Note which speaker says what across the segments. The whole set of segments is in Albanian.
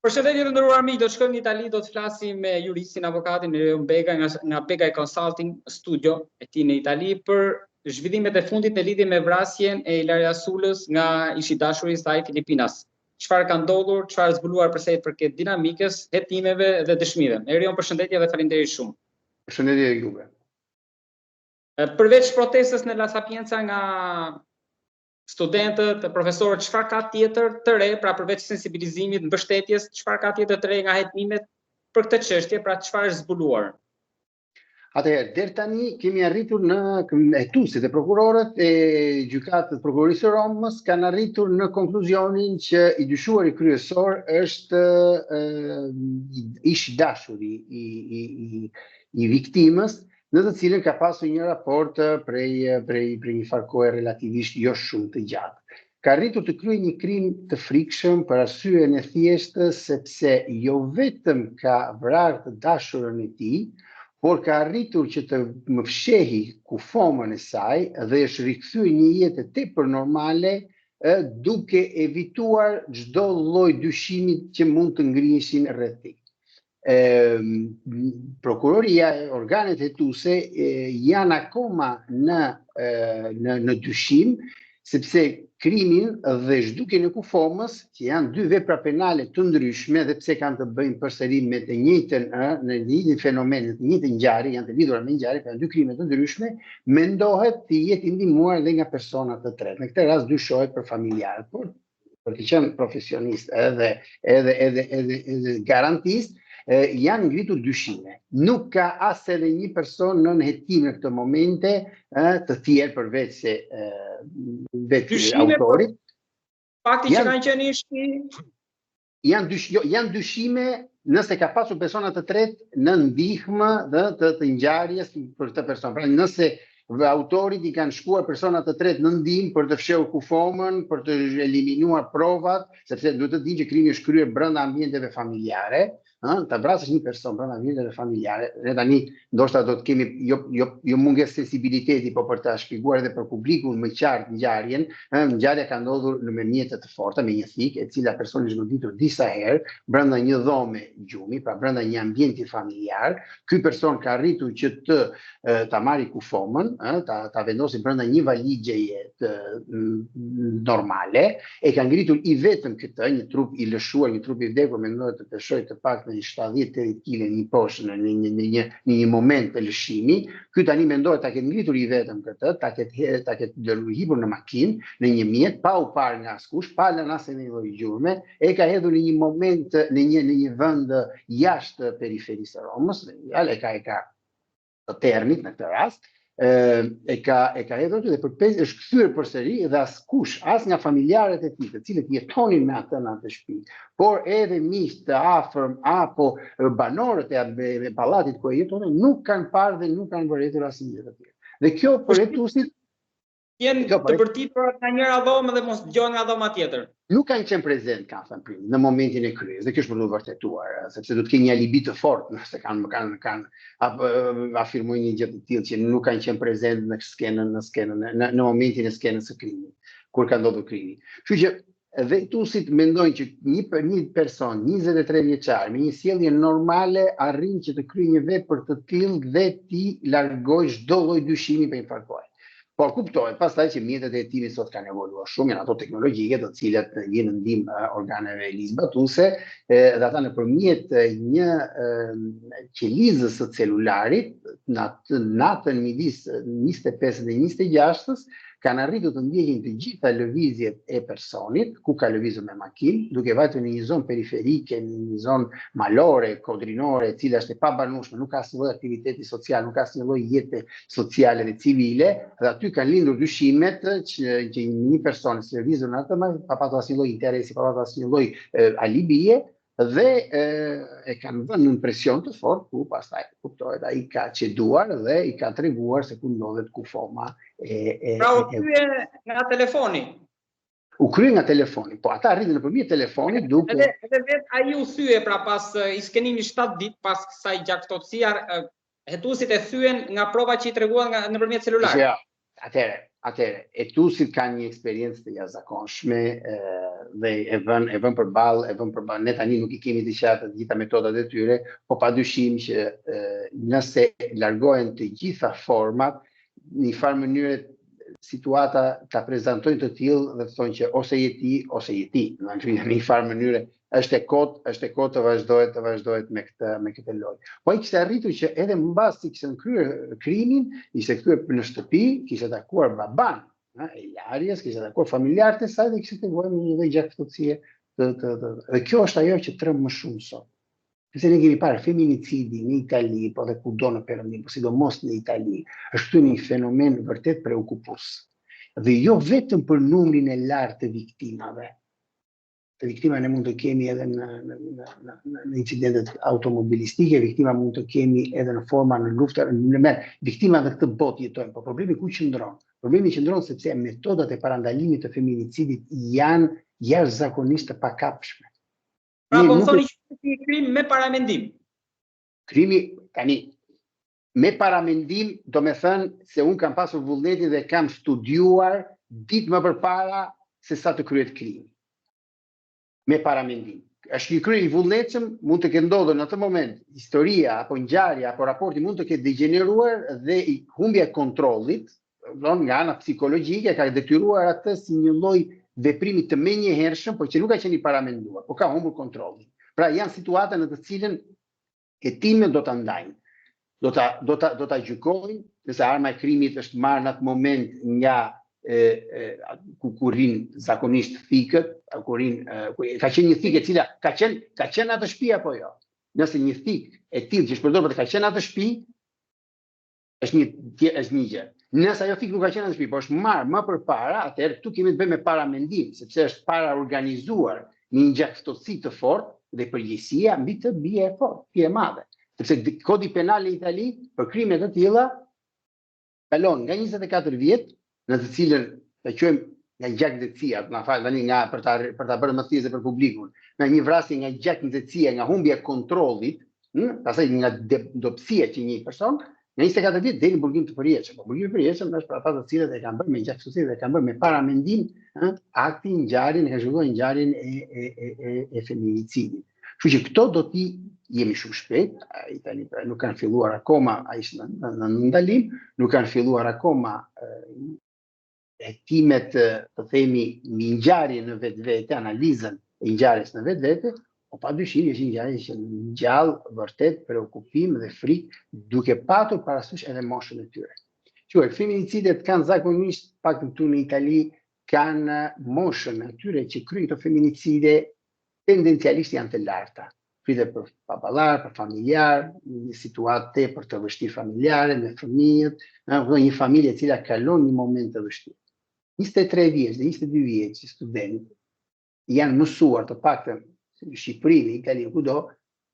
Speaker 1: Përshëndetje të nderuar miq, do të shkojmë në Itali, do të flasim me juristin avokatin Erion Bega nga Bega Consulting Studio e tij në Itali për zhvillimet e fundit në lidhje me vrasjen e Ilaria Sulës nga ishi dashuri i saj Filipinas. Çfarë ka ndodhur, çfarë zbuluar për sa i përket dinamikës, hetimeve dhe dëshmive. Erion, përshëndetje dhe faleminderit shumë.
Speaker 2: Përshëndetje juve.
Speaker 1: Përveç protestës në La Sapienza nga studentët, profesorët, çfarë ka tjetër të re, pra përveç sensibilizimit, mbështetjes, çfarë ka tjetër të re nga hetmimet për këtë çështje, pra çfarë është zbuluar?
Speaker 2: Atëherë, deri tani kemi arritur në hetuesit e prokurorët e gjykatës prokurorisë së Romës kanë arritur në konkluzionin që i dyshuari kryesor është ish dashuri i viktimës, në të cilën ka pasur një raport prej një farë kohe relativisht jo shumë të gjatë. Ka arritur të kryejë një krim të frikshëm për arsyeën e thjeshtë sepse jo vetëm ka vrarë të dashurën e tij, por ka arritur që të më fshehi kufomën e saj dhe është rikthyer një jetë tepër normale duke evituar çdo lloj dyshimi që mund të ngriheshin rreth tij. Prokuroria, organet hetuese janë akoma në dyshim, sepse krimin dhe zhdukjen e kufomës, që janë dy vepra penale të ndryshme dhe pse kanë të bëjnë përsëri me të njëjtin fenomen, të njëjtën ngjarje, janë të lidhura me ngjarje, kanë dy krime të ndryshme, mendohet të jetë ndihmuar edhe nga persona të tretë. Në këtë rast dyshohet për familjarët, por për të qenë profesionist edhe garantist, janë ngritur dyshime. Nuk ka as edhe një person në hetim në këtë momente të tjerë përveç se vetë autorit.
Speaker 1: Fakti që kanë qenë ishi
Speaker 2: janë dyshime nëse ka pasur persona të tretë në ndihmë dhe të ngjarjes për këtë person. Pra nëse autorit i kanë shkuar persona të tretë në ndihmë për të fshehur kufomën, për të eliminuar provat, sepse duhet të dinë që krimi është kryer brenda ambienteve familjare. Ta vrasësh një person brenda ambienteve familjare, ne tani ndoshta do të kemi jo mungesë sensibiliteti, por për ta shpjeguar edhe për publikun më qartë ngjarjen, ngjarja ka ndodhur në mjete të forta me një thikë e cila personi është goditur disa herë brenda një dhome gjumi, pra brenda një ambienti familjar. Ky person ka arritur që ta marrë kufomën, ta vendosë brenda një valigjeje normale, e ka ngritur i vetëm këtë, një trup i lëshuar, një trup i vdekur, mendohet të peshojë të paktën 70-80 kg një poshtë në një moment të lëshimi. Ky tani mendohet ta ketë ngritur i vetëm këtë, ta ketë hipur në makinë, në një mjet, pa u parë nga askush, pa lënë asnjë një lloj gjurme, e ka hedhur në një moment në një vend jashtë periferisë së Romës, e ka të Ternit në këtë rast. E ka hedhur dhe është kthyer përsëri dhe askush, as nga familjarët e tij, të cilët jetonin me atë në atë shtëpi, por edhe miq të afërm apo banorët e pallatit ku jetonin, nuk kanë parë dhe nuk kanë vërtetur asnjë të tjerë. Dhe kjo për hetuesit
Speaker 1: janë të bërtitur nga njëra dhomë dhe mos dëgjohen nga dhoma tjetër.
Speaker 2: Nuk kanë qenë prezent, kanë thënë prindërit, në momentin e kryes, dhe kjo është për të vërtetuar, sepse do të kenë një alibi të fortë nëse kanë afirmojnë një gjë të tillë që nuk kanë qenë prezent në momentin e skenës së krimit, kur ka ndodhur krimi. Kështu që dhe hetuesit mendojnë që një person 23 vjeçar me një sjellje normale arrin që të kryejë një vepër të tillë dhe ti largojë çdo lloj dyshimi për infarktuar. Por kuptohet pastaj që mjetet e hetimit sot kanë evoluar shumë, janë ato teknologjike të cilat vijnë në ndihmë organeve ligjbatuese, dhe ata nëpërmjet një qelizës së celularit, natën midis 25 dhe 26-s, kanë arritur të ndjekin të gjitha lëvizjet e personit, ku ka lëvizur me makinë, duke vajtur në një zonë periferike, në një zonë malore, kodrinore, e cila është e pabanueshme, nuk ka asnjë lloj aktiviteti social, nuk ka asnjë lloj jete sociale dhe civile, dhe aty kanë lindur dyshimet që një person që lëvizur në atë pa patur asnjë lloj interesi, pa patur asnjë lloj alibie, dhe e kanë vënë në presion të fortë, ku pastaj kuptohet ai ka ceduar dhe i ka treguar se ku ndodhet kufoma.
Speaker 1: Pra u krye nga telefoni.
Speaker 2: U krye nga telefoni, po ata arritën nëpërmjet telefonit duke.
Speaker 1: Edhe vetë ai u thye pra pas i skenimit 7 ditë pas kësaj gjaktësia, hetuesit e thyen nga provat që i treguan nëpërmjet celularit.
Speaker 2: Atëherë, atëherë, etusit kanë një eksperiencë të jashtëzakonshme dhe e vën përballë, ne tani nuk I kemi të qartë të gjitha metodat e tyre, po padyshim që nëse largohen të gjitha format, në një farë mënyrë situata ta prezantojnë të tillë dhe të thonë që ose je ti ose je ti. Në një farë mënyrë është e kohë të vazhdohet me këtë lojë. Po ai kishte arritur që edhe mbas se kishte kryer krimin, ishte kthyer në shtëpi, kishte takuar baban e Larjes, kishte takuar familjarët e saj dhe kishte treguar një lloj gjaktësie dhe kjo është ajo që tremb më shumë sot. Sepse ne kemi parë feminicidi në Itali, po dhe kudo në Perëndim, po sidomos në Itali, është një fenomen vërtet preokupues. Dhe jo vetëm për numrin e lartë të viktimave. Të viktima ne mund të kemi edhe në incidentet automobilistike, viktima mund të kemi edhe në forma në lufta, viktima dhe këtë botë jetojnë, po problemi ku qëndron? Problemi qëndron sepse metodat e parandalimit të feminicidit janë jashtëzakonisht të pakapshme.
Speaker 1: Pra, po më thoni që krim me paramendim.
Speaker 2: Krimi, tani, me paramendim, do me thënë se unë kam pasur vullnetin dhe kam studiuar ditë më përpara se sa të kryet krimi. Me paramendim. Është një krye I vullnetshëm, mund të ketë ndodhur në atë moment, historia apo ngjarja apo raporti mund të ketë degeneruar dhe humbja e kontrollit, nga ana psikologjike ka detyruar atë si një lloj veprimi të menjëhershëm, por që nuk ka qenë I paramenduar, por ka humbur kontrollin. Pra janë situata në të cilën hetimet do ta ndajnë. Do ta gjykojnë, nëse arma e krimit është marrë në atë moment nga ku rrin zakonisht thikët, ka qenë një thikë e cila ka qenë atë shtëpi apo jo. Nëse një thikë e tillë që është përdorur për të ka qenë atë shtëpi, është një gjë. Nëse ajo thikë nuk ka qenë atë shtëpi, por është marrë më përpara, atëherë këtu kemi të bëjmë me paramendim, sepse është para organizuar një ngjashtosi të fortë dhe përgjegjësia mbi të bie e fortë, bie e madhe. Sepse kodi penal në Itali për krime të tilla kalon nga 24 vjet, në të cilën ta quajmë nga gjakdhetësia, na fal tani për ta bërë më thjeshtë për publikun, nga një vrasje nga gjakdhetësia, nga humbja e kontrollit, pastaj nga dobësia që një person, nga 24 vjet deri në burgim të përjetshëm. Po burgimi I përjetshëm është për ata të cilët e kanë bërë me gjaktësi dhe e kanë bërë me paramendim aktin, ngjarjen, e kanë zhvilluar ngjarjen e feminicidit. Kështu që këto do t'i jemi shumë shpejt, tani nuk kanë filluar akoma, ai është në ndalim, nuk kanë filluar akoma hetimet të themi një ngjarje në vetvete, analizën e ngjarjes në vetvete, po padyshim është një ngjarje që ngjall vërtet preokupim dhe frikë, duke patur parasysh edhe moshën e tyre. Quaj feminicidet kanë zakonisht, pak këtu në Itali, kanë moshën e tyre që kryejnë këto feminicide tendencialisht janë të larta. Pritet për baballar, për familjar, një situatë tepër të vështirë familjare me fëmijët, një familje e cila kalon një moment të vështirë. 23 vjeç dhe 22 vjeç studentë janë mësuar të paktën në Shqipëri, në Itali, kudo,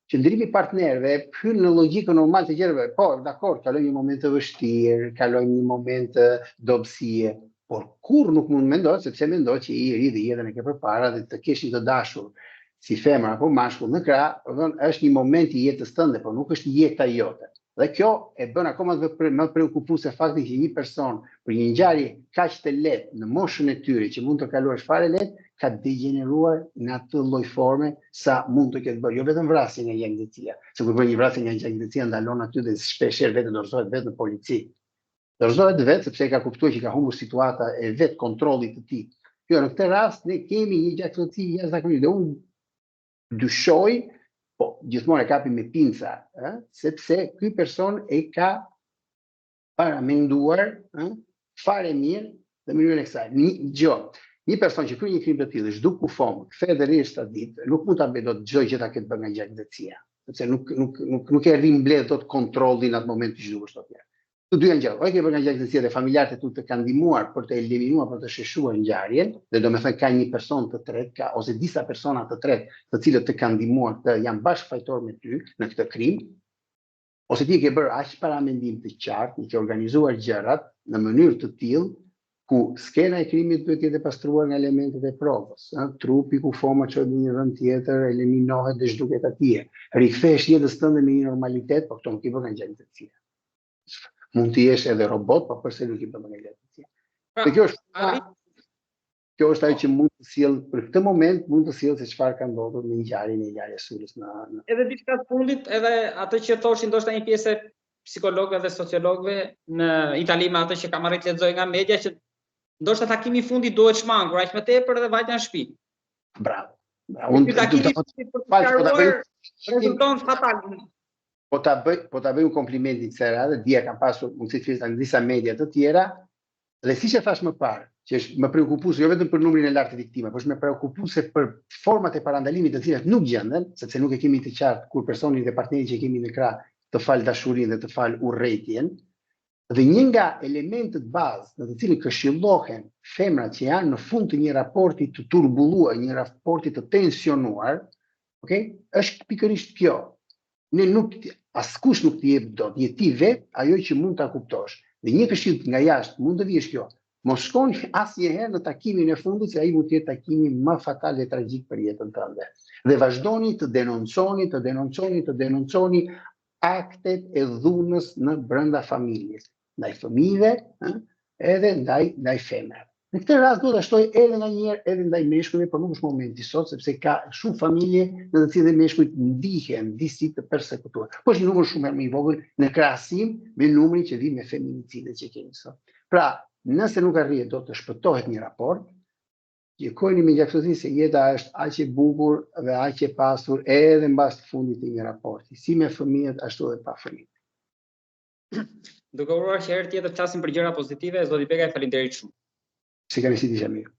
Speaker 2: qëndrimi I partnerëve hyn në logjikën normal të gjërave. Po, dakor, kalojnë një moment të vështirë, kalojnë një moment të dobësie, por kur nuk mund mendohet, sepse mendohet që I ri dhe jetën e ke përpara dhe të kesh një të dashur si femër apo mashkull në krah, është një moment I jetës tënde, por nuk është jeta jote. Dhe kjo e bën akoma më preokupuese fakti që një person për një ngjarje kaq të lehtë në moshën e tyre që mund të kaluar fare lehtë, ka degeneruar në atë lloj forme sa mund të ketë bërë. Jo vetëm vrasje nga gjakdhetësia, se kur bën një vrasje nga gjakdhetësia ndalon aty dhe shpeshherë vetë dorëzohet vetë në polici. Dorëzohet vetë sepse ka kuptuar që ka humbur situata e vet kontrollit të tij. Jo, në këtë rast ne kemi një gjakdhetësi jashtëzakonishme dhe unë dyshoj, po gjithmonë e kapi me pinca, sepse ky person e ka paramenduar fare mirë dhe mënyrën e kësaj. Një person që kryen një krim të tillë, zhduk kufom, kthehet dhe rrihet 7 ditë, nuk mund ta bëjë dot çdo gjë ta ketë bërë nga gjakdhetësia, sepse nuk e rrin mbledh dot kontrollin atë moment që zhdukesh dot mirë. Të dy janë gjëra, o e ke bërë nga gjakdhetësia dhe familjarët e tu të kanë ndihmuar për të eliminuar, për të sheshuar ngjarjen, dhe domethënë ka një person të tretë, ose disa persona të tretë, të cilët të kanë ndihmuar të janë bashkëfajtor me ty në këtë krim, ose ti ke bërë aq paramendim të qartë, i ke organizuar gjërat në mënyrë të tillë ku skena e krimit duhet të jetë pastruar nga elementet e provës, trupi ku foma çohet në një vend tjetër, eliminohet dhe zhduket atje. Rikthesh jetës tënde me një normalitet, por këto nuk I bën nga gjakdhetësia. Mund të jesh edhe robot, por përse nuk I bën nga gjakdhetësia. Dhe kjo është ajo që mund të sjell për këtë moment, mund të sjell se çfarë ka ndodhur në ngjarjen e Ilaria Sulës në
Speaker 1: Edhe diçka të fundit, edhe atë që thoshin ndoshta një pjesë e psikologëve dhe sociologëve në Itali me atë që kam arrit të lexoj nga media që ndoshta takimi i fundit duhet shmangur, aq më tepër edhe vajtja në shtëpi.
Speaker 2: Bravo. Unë
Speaker 1: rezulton fatal.
Speaker 2: Po ta bëj un komplimentin se radhë, dia kam pasur mundësi të flisja në disa media të tjera, dhe siç e thash më parë, që është më prekupuese jo vetëm për numrin e lartë të viktimave, por është më prekupuese për format e parandalimit të cilat nuk gjenden, sepse nuk e kemi të qartë kur personi dhe partneri që kemi në krah të fal dashurinë dhe të fal urrëtitjen. Dhe një nga elementët bazë në të cilin këshillohen femrat që janë në fund të një raporti të turbulluar, një raporti të tensionuar, okay, është pikërisht kjo. Ne askush nuk t'i jep dot, je ti vetë ajo që mund ta kuptosh. Dhe një këshill nga jashtë mund të vjesh kjo. Mos shkoni asnjëherë në takimin e fundit, se ai mund të jetë takimi më fatal dhe tragjik për jetën tënde. Dhe vazhdoni të denonconi aktet e dhunës në brenda familjes, ndaj fëmijëve, edhe ndaj femrave. Në këtë rast do ta shtoj edhe ndonjëherë edhe ndaj meshkujve, por nuk është momenti sot, sepse ka shumë familje në të cilat meshkujt ndihen disi të përsekutuar. Po është një numër shumë më i vogël në krahasim me numrin që vjen me feminicide që kemi sot. Pra, nëse nuk arrihet do të shpëtohet një raport, gjykojeni me gjaktësi se jeta është aq e bukur dhe aq e pasur edhe mbas fundit të një raporti, si me fëmijët ashtu edhe pa fëmijë.
Speaker 1: Duke uruar që herë tjetër flasim për gjëra pozitive, zoti Begaj, faleminderit shumë.
Speaker 2: Si kanë qenë mirë.